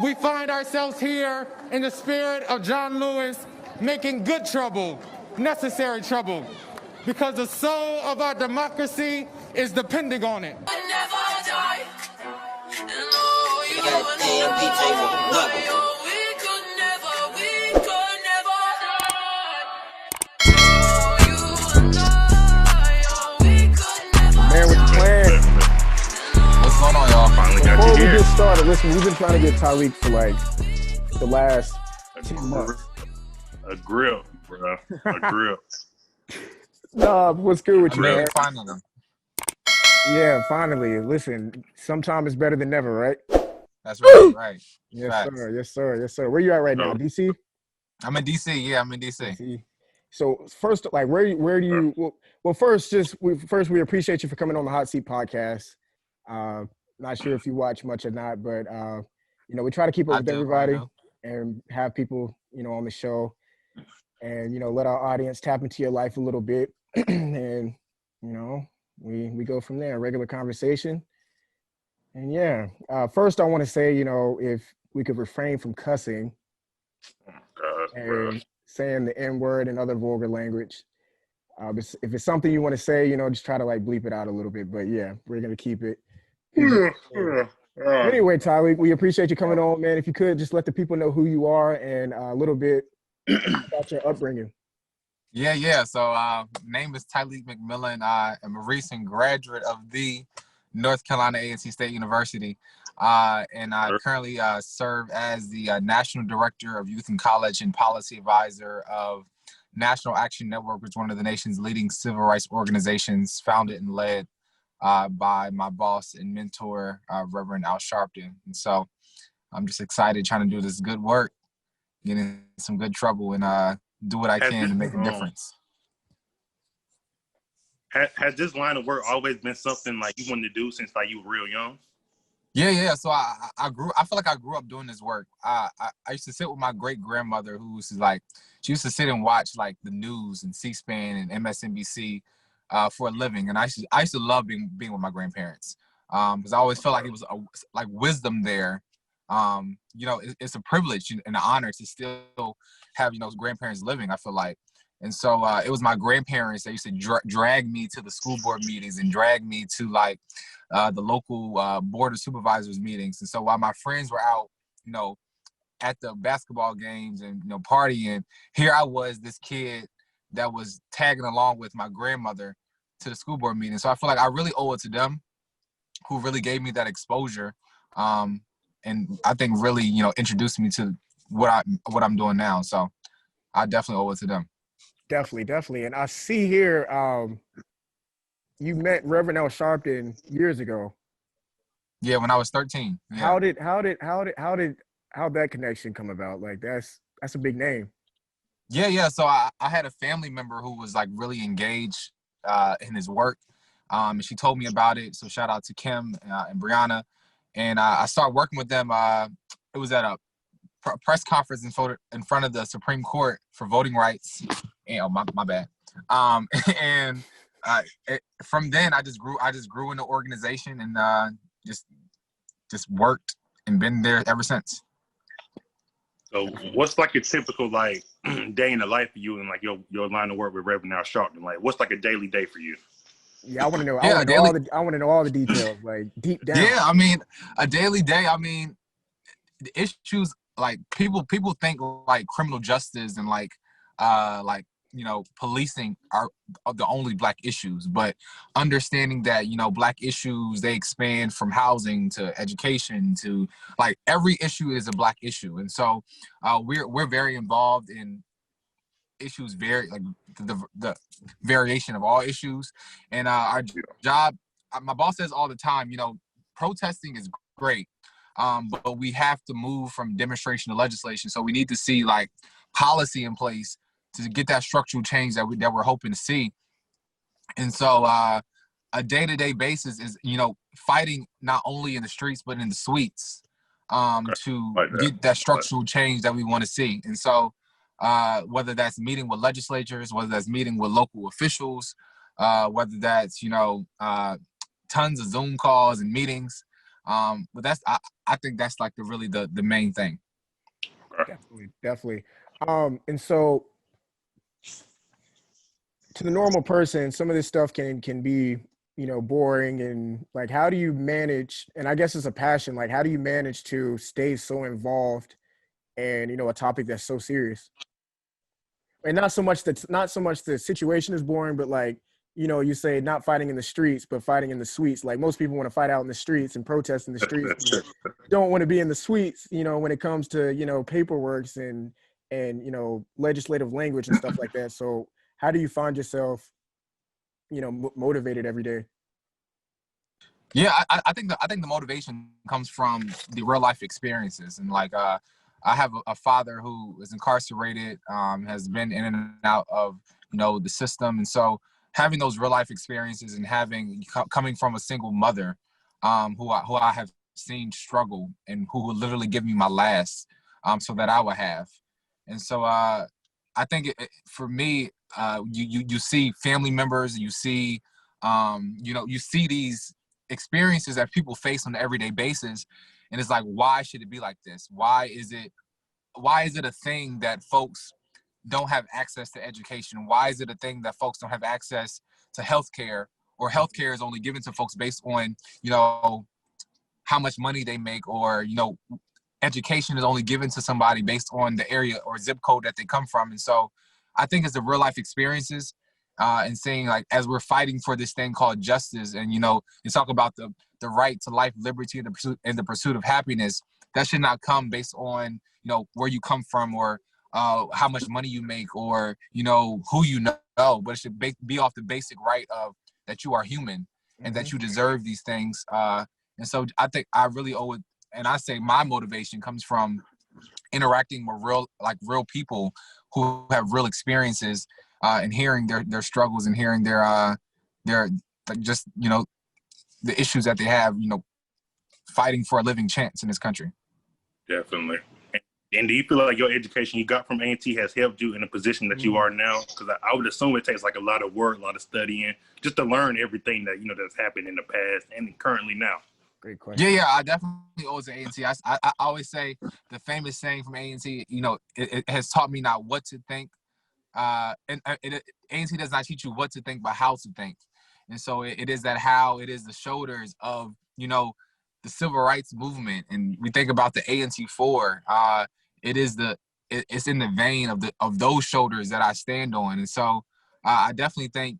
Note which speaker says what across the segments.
Speaker 1: We find ourselves here in the spirit of John Lewis, making good trouble, necessary trouble, because the soul of our democracy is depending on it.
Speaker 2: Man with the plan.
Speaker 3: What's going on, y'all?
Speaker 2: Before we get started, listen, we've been trying to get Tylik for like the last 10 months.
Speaker 4: A grip, bro. A grip.
Speaker 2: Nah, what's good with you, man?
Speaker 3: Finding them.
Speaker 2: Yeah, finally. Listen, sometime is better than never, right?
Speaker 3: That's right.
Speaker 2: Yes,
Speaker 3: Facts.
Speaker 2: sir. Yes, sir. Yes, sir. Where you at right now? DC?
Speaker 3: I'm in DC. Yeah, I'm in DC.
Speaker 2: DC. So first, like, where do you? Well, first, we appreciate you for coming on the Hot Seat podcast. Not sure if you watch much or not, but we try to keep up with everybody and have people, on the show, and let our audience tap into your life a little bit, and we go from there. Regular conversation, and yeah. First, I want to say, if we could refrain from cussing and saying the N-word and other vulgar language. If it's something you want to say, just try to like bleep it out a little bit. But yeah, we're gonna keep it. Anyway, Tylik, we appreciate you coming on, man. If you could just let the people know who you are and a little bit about your upbringing.
Speaker 3: Yeah. So, name is Tylik McMillan. I am a recent graduate of the North Carolina A&T State University, and I currently serve as the National Director of Youth and College and Policy Advisor of National Action Network, which is one of the nation's leading civil rights organizations, founded and led by my boss and mentor, Reverend Al Sharpton. And so I'm just excited trying to do this good work, get in some good trouble, and do what I can to make a difference.
Speaker 4: Has this line of work always been something like you wanted to do since like you were real young?
Speaker 3: Yeah. So I feel like I grew up doing this work. I used to sit with my great grandmother, who was like, she used to sit and watch like the news and C-SPAN and MSNBC for a living, and I used to love being with my grandparents because I always felt like it was like wisdom there. It's a privilege and an honor to still have grandparents living, I feel like. And so it was my grandparents that used to drag me to the school board meetings and drag me to like the local board of supervisors meetings. And so while my friends were out, at the basketball games and partying, here I was, this kid that was tagging along with my grandmother to the school board meeting. So I feel like I really owe it to them, who really gave me that exposure, and I think really introduced me to what I'm doing now. So I definitely owe it to them.
Speaker 2: Definitely. And I see here you met Reverend Al Sharpton years ago.
Speaker 3: Yeah, when I was 13. Yeah.
Speaker 2: How'd that connection come about? Like that's a big name.
Speaker 3: Yeah. So I had a family member who was like really engaged in his work. And she told me about it. So shout out to Kim and Brianna. And I started working with them. It was at a press conference in front of the Supreme Court for voting rights. And my bad. And from then I just grew in the organization and just worked and been there ever since.
Speaker 4: So what's like a typical like day in the life for you and like your line of work with Reverend Al Sharpton? Like what's like a daily day for you?
Speaker 2: Yeah, I want to know. I want to know all the details, like deep down.
Speaker 3: Yeah, I mean, a daily day. I mean, the issues like people think like criminal justice and like policing are the only Black issues, but understanding that Black issues, they expand from housing to education to like every issue is a Black issue, and so we're very involved in issues, very like the variation of all issues, and our job. My boss says all the time, protesting is great, but we have to move from demonstration to legislation. So we need to see like policy in place to get that structural change that we're hoping to see. And so a day-to-day basis is fighting not only in the streets but in the suites to get that structural change that we want to see. And so whether that's meeting with legislatures, whether that's meeting with local officials, whether that's tons of Zoom calls and meetings, But I think that's like the main thing.
Speaker 2: Definitely. And so to the normal person, some of this stuff can be, boring, and like, how do you manage, and I guess it's a passion, like how do you manage to stay so involved and, a topic that's so serious? And not so much the situation is boring, but like, you say not fighting in the streets, but fighting in the suites. Like most people want to fight out in the streets and protest in the streets, but don't want to be in the suites, when it comes to, paperworks and legislative language and stuff like that. So how do you find yourself, motivated every day?
Speaker 3: Yeah, I think the motivation comes from the real life experiences, and like I have a father who is incarcerated, has been in and out of the system, and so having those real life experiences and coming from a single mother, who I have seen struggle and who will literally give me my last, so that I will have, and so I think for me, you see family members, you see you see these experiences that people face on an everyday basis, and it's like, why should it be like this? Why is it a thing that folks don't have access to education? Why is it a thing that folks don't have access to healthcare, or healthcare is only given to folks based on how much money they make, or education is only given to somebody based on the area or zip code that they come from? And so I think it's the real life experiences, and saying, like, as we're fighting for this thing called justice, and you talk about the right to life, liberty, and the pursuit of happiness, that should not come based on where you come from, or how much money you make, or who you know, but it should be off the basic right of that you are human and that you deserve these things. And so I think I really owe it, and I say my motivation comes from interacting with real people who have real experiences, and hearing their struggles, and hearing their like, just the issues that they have, fighting for a living chance in this country.
Speaker 4: Definitely. And do you feel like your education you got from A&T has helped you in the position that you are now? Because I would assume it takes like a lot of work, a lot of studying, just to learn everything that that's happened in the past and currently now.
Speaker 2: Great question.
Speaker 3: Yeah, I definitely owe it to A&T. I always say the famous saying from A&T, it has taught me not what to think. And A&T does not teach you what to think, but how to think. And so it is that how, it is the shoulders of, the civil rights movement. And we think about the A&T 4, it's in the vein of those shoulders that I stand on. And so I definitely think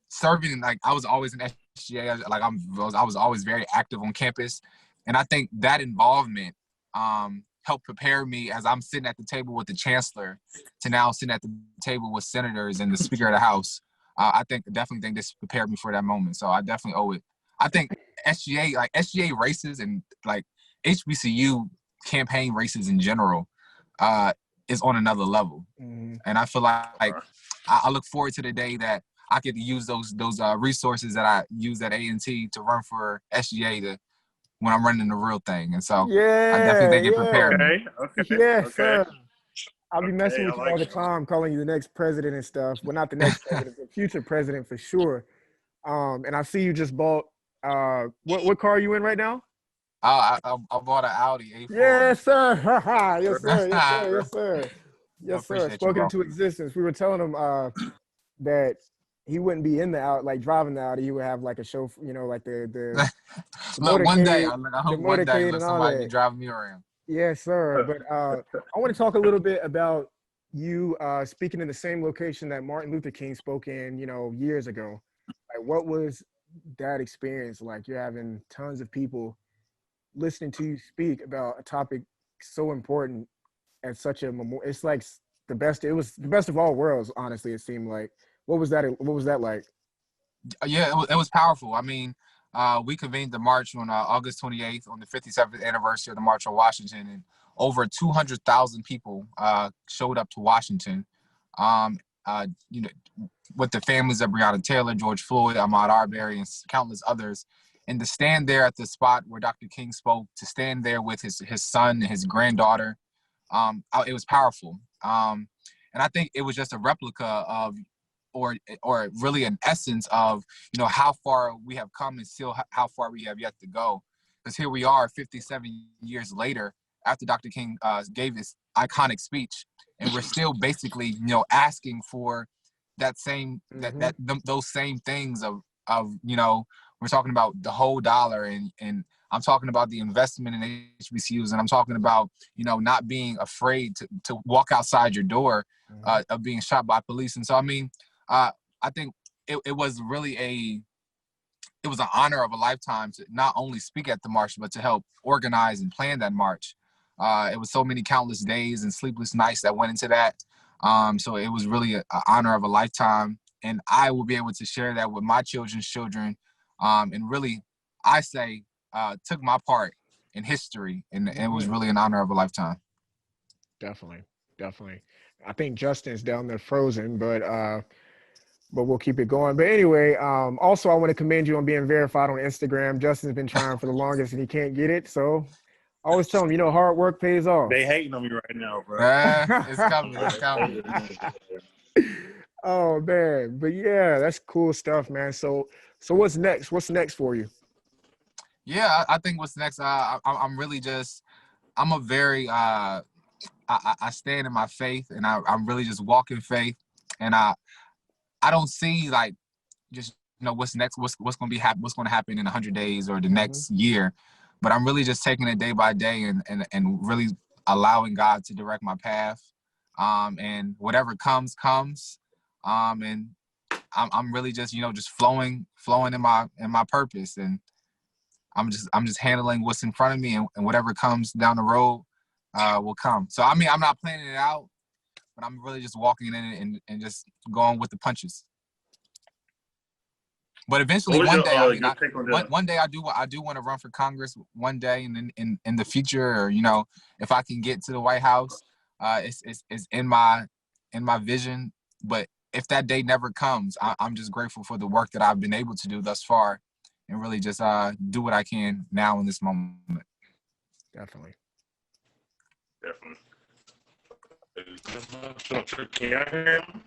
Speaker 3: serving, like, I was always in SGA, like I was always very active on campus. And I think that involvement helped prepare me as I'm sitting at the table with the chancellor to now sitting at the table with senators and the speaker of the House. I definitely think this prepared me for that moment. So I definitely owe it. I think SGA races and like HBCU campaign races in general is on another level. And I feel like I look forward to the day that I get to use those resources that I use at A&T to run for SGA when I'm running the real thing. And so I definitely think it prepared me.
Speaker 2: Sir. I'll be messing with you all the time, calling you the next president and stuff. Well, not the next president, the future president for sure. And I see you just bought, what car are you in right now?
Speaker 3: I bought an Audi A4.
Speaker 2: Yes, sir. Yes, sir. Yes, sir. Yes, sir. Yes, sir. Spoken into existence. We were telling him that he wouldn't be in the Audi, like driving the Audi. He would have like a show, like the
Speaker 3: look, one day, I hope one day somebody be driving me around.
Speaker 2: Yes, sir. But I want to talk a little bit about you speaking in the same location that Martin Luther King spoke in, years ago. Like, what was that experience like? You're having tons of people listening to you speak about a topic so important at such a it's like the best. It was the best of all worlds, honestly. It seemed like. What was that like?
Speaker 3: Yeah, it was powerful. I mean, we convened the march on August 28th, on the 57th anniversary of the March on Washington, and over 200,000 people showed up to Washington. With the families of Breonna Taylor, George Floyd, Ahmaud Arbery, and countless others, and to stand there at the spot where Dr. King spoke, to stand there with his son and his granddaughter, it was powerful. And I think it was just a replica of, or really an essence of, how far we have come and still how far we have yet to go. because here we are 57 years later after Dr. King gave this iconic speech, and we're still basically, asking for that same, those same things of, we're talking about the whole dollar, and I'm talking about the investment in HBCUs, and I'm talking about, not being afraid to walk outside your door of being shot by police. And so, I think it was really it was an honor of a lifetime to not only speak at the march, but to help organize and plan that march. It was so many countless days and sleepless nights that went into that. So it was really an honor of a lifetime. And I will be able to share that with my children's children. And really, I say, took my part in history. And it was really an honor of a lifetime.
Speaker 2: Definitely. I think Justin's down there frozen, but we'll keep it going. But anyway, also I want to commend you on being verified on Instagram. Justin's been trying for the longest and he can't get it. So I always tell him, hard work pays off.
Speaker 4: They hating on me right now, bro.
Speaker 3: It's coming.
Speaker 2: Oh man, but yeah, that's cool stuff, man. So what's next? What's next for you?
Speaker 3: Yeah, I think what's next. I'm really just, I'm a very, I stand in my faith, and I'm really just walking faith, and I don't see like just what's next, what's going to be what's going to happen in 100 days or the next year, but I'm really just taking it day by day and really allowing God to direct my path, and whatever comes, and I'm really just just flowing in my purpose, and I'm just handling what's in front of me, and whatever comes down the road will come. So I'm not planning it out, but I'm really just walking in it and just going with the punches. But eventually, one day I do want to run for Congress one day, and then in the future, or if I can get to the White House, it's in my vision. But if that day never comes, I'm just grateful for the work that I've been able to do thus far, and really just do what I can now in this moment.
Speaker 2: Definitely.
Speaker 4: Can y'all hear him?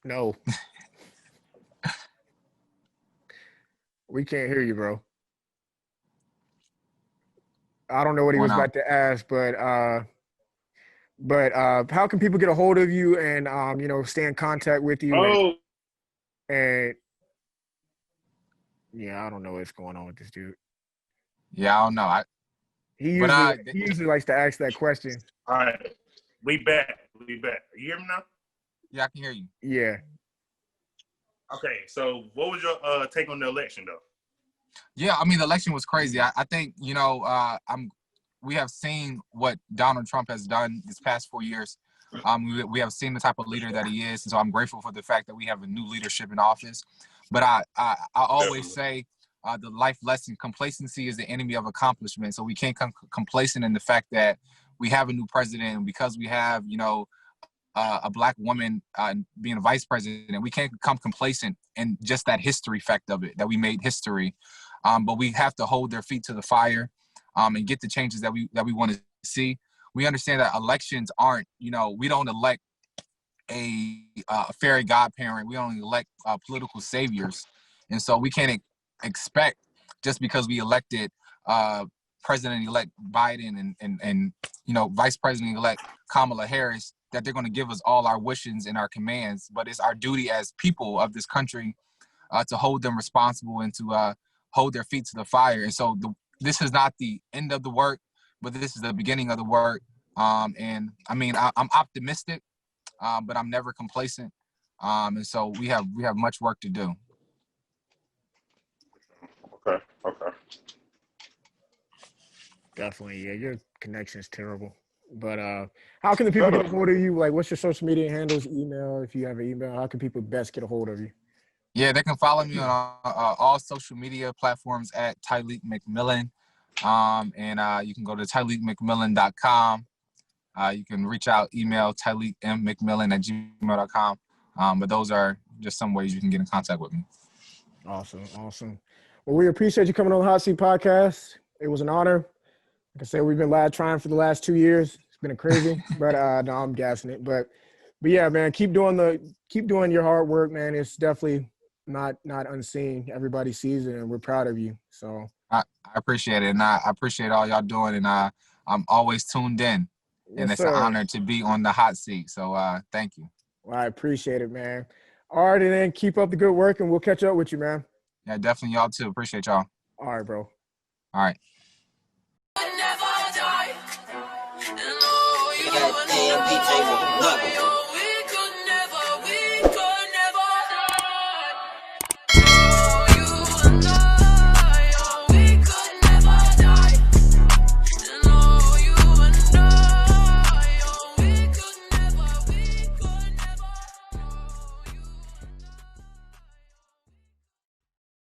Speaker 2: No. We can't hear you, bro. I don't know what he was about to ask, but how can people get a hold of you and stay in contact with you? And yeah, I don't know what's going on with this dude.
Speaker 3: Yeah, I don't know.
Speaker 2: He usually likes to ask that question.
Speaker 4: All right, we back. You hear me now?
Speaker 3: Yeah, I can hear you.
Speaker 2: Yeah.
Speaker 4: Okay, so what was your take on the election, though?
Speaker 3: Yeah, the election was crazy. I think we have seen what Donald Trump has done this past 4 years. We have seen the type of leader that he is, and so I'm grateful for the fact that we have a new leadership in office. But I always say the life lesson: complacency is the enemy of accomplishment. So we can't come complacent in the fact that we have a new president, and because we have a Black woman being a vice president, we can't become complacent in just that history fact of it, that we made history. But we have to hold their feet to the fire and get the changes that we want to see. We understand that elections aren't, we don't elect a fairy godparent. We don't elect political saviors. And so we can't expect, just because we elected President-elect Biden and Vice President-elect Kamala Harris, that they're going to give us all our wishes and our commands. But it's our duty as people of this country to hold them responsible and to hold their feet to the fire. And so this is not the end of the work, but this is the beginning of the work. And I'm optimistic, but I'm never complacent. And so we have much work to do.
Speaker 4: Okay.
Speaker 2: Definitely. Yeah, your connection is terrible. But how can the people get a hold of you? Like, what's your social media handles, email, if you have an email? How can people best get a hold of you?
Speaker 3: Yeah, they can follow me on all social media platforms at Tylik McMillan. And you can go to TylikMcMillan.com. You can reach out, email TylikMcMillan@gmail.com. But those are just some ways you can get in contact with me.
Speaker 2: Awesome. Well, we appreciate you coming on the Hot Seat Podcast. It was an honor. Like I said, we've been live trying for the last 2 years. It's been crazy, but no, I'm gassing it. But yeah, man, keep doing your hard work, man. It's definitely not unseen. Everybody sees it, and we're proud of you. So
Speaker 3: I appreciate it, and I appreciate all y'all doing, and I'm always tuned in, and
Speaker 2: yes,
Speaker 3: it's
Speaker 2: sir.
Speaker 3: an honor to be on the hot seat. So thank you.
Speaker 2: Well, I appreciate it, man. All right, and then keep up the good work, and we'll catch up with you, man.
Speaker 3: Yeah, definitely y'all too. Appreciate y'all.
Speaker 2: All right, bro.
Speaker 3: All right.
Speaker 5: DJ